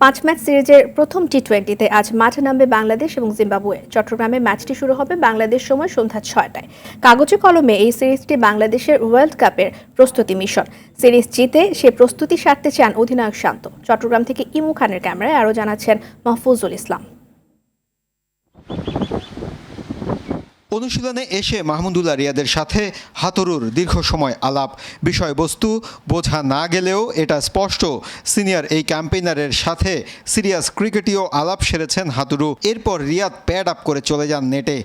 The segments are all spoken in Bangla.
5 ম্যাচ সিরিজের প্রথম টি-20তে আজ মাঠে নামবে বাংলাদেশ এবং জিম্বাবুয়ে। চট্টগ্রামে ম্যাচটি শুরু হবে বাংলাদেশ সময় সন্ধ্যা 6টায়। কাগজে কলমে এই সিরিজটি বাংলাদেশের ওয়ার্ল্ড কাপের প্রস্তুতি মিশন। সিরিজ জিতে সে প্রস্তুতি সারতে চান অধিনায়ক শান্ত। চট্টগ্রাম থেকে ইমু খানের ক্যামেরায় আরও জানাচ্ছেন মাহফুজুল ইসলাম। অনুশীলনে এসে মাহমুদুল্লাহ রিয়াদের সাথে হাতুরুর দীর্ঘ সময় আলাপ। বিষয়বস্তু বোঝা না গেলেও এটা স্পষ্ট, সিনিয়র এই ক্যাম্পেইনারের সাথে সিরিয়াস ক্রিকেটীয় আলাপ সেরেছেন হাতুরু। এরপর রিয়াদ প্যাড আপ করে চলে যান নেটে।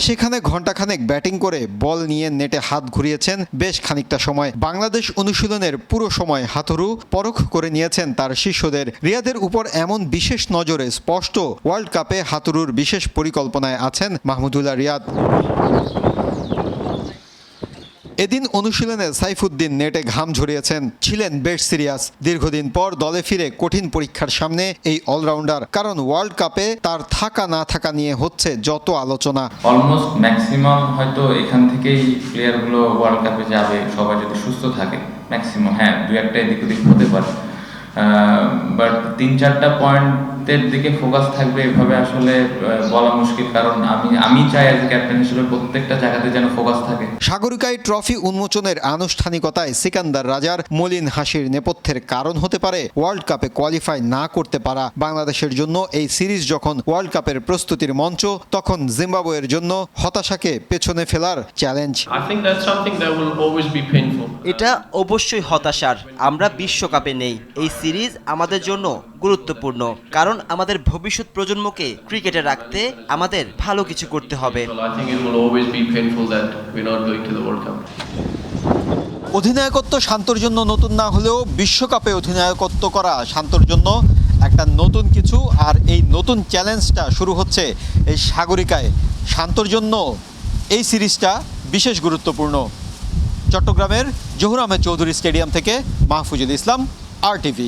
সেখানে ঘণ্টাখানেক ব্যাটিং করে বল নিয়ে নেটে হাত ঘুরিয়েছেন বেশ খানিকটা সময়। বাংলাদেশ অনুশীলনের পুরো সময় হাতুরু পরখ করে নিয়েছেন তার শিষ্যদের। রিয়াদের উপর এমন বিশেষ নজরে স্পষ্ট, ওয়ার্ল্ড কাপে হাতুরুর বিশেষ পরিকল্পনায় আছেন মাহমুদুল্লাহ রিয়াদ। এদিন অনুশীলনে সাইফুদ্দিন নেটে ঘাম ঝরিয়েছেন, ছিলেন বেশ সিরিয়াস। দীর্ঘদিন পর দলে ফিরে কঠিন পরীক্ষার সামনে এই অলরাউন্ডার, কারণ ওয়ার্ল্ড কাপে তার থাকা না থাকা নিয়ে হচ্ছে যত আলোচনা। অলমোস্ট ম্যাক্সিমাম হয়তো এখান থেকেই প্লেয়ারগুলো ওয়ার্ল্ড কাপে যাবে, সবাই যদি সুস্থ থাকে। ম্যাক্সিমাম, হ্যাঁ, দু একটা এদিক ওদিক হতে পারে, বাট 3-4টা পয়েন্টের দিকে ফোকাস থাকবে এভাবে আসলে বলা মুশকিল। কারণ আমি চাই অ্যাজ এ ক্যাপ্টেন হিসেবে প্রত্যেকটা জায়গাতে যেন ফোকাস থাকে। সাগরিকায় ট্রফি উন্মোচনের আনুষ্ঠানিকতায় সিকান্দার রাজার মলিন হাসির নেপথ্যের কারণ হতে পারে ওয়ার্ল্ড কাপে কোয়ালিফাই না করতে পারা। বাংলাদেশের জন্য এই সিরিজ যখন ওয়ার্ল্ড কাপের প্রস্তুতির মঞ্চ, তখন জিম্বাবুয়ের জন্য হতাশাকে পেছনে ফেলার চ্যালেঞ্জ। এটা অবশ্যই হতাশার। আমরা বিশ্বকাপে নেই। এই সিরিজ আমাদের জন্য গুরুত্বপূর্ণ, কারণ আমাদের ভবিষ্যৎ প্রজন্মকে ক্রিকেটে রাখতে আমাদের ভালো কিছু করতে হবে। অধিনায়কত্ব শান্তর জন্য নতুন না হলেও বিশ্বকাপে অধিনায়কত্ব করা শান্তর জন্য একটা নতুন কিছু। আর এই নতুন চ্যালেঞ্জটা শুরু হচ্ছে এই সাগরিকায়। শান্তর জন্য এই সিরিজটা বিশেষ গুরুত্বপূর্ণ। চট্টগ্রামের জহুর আহমেদ চৌধুরী স্টেডিয়াম থেকে মাহফুজুল ইসলাম, RTV।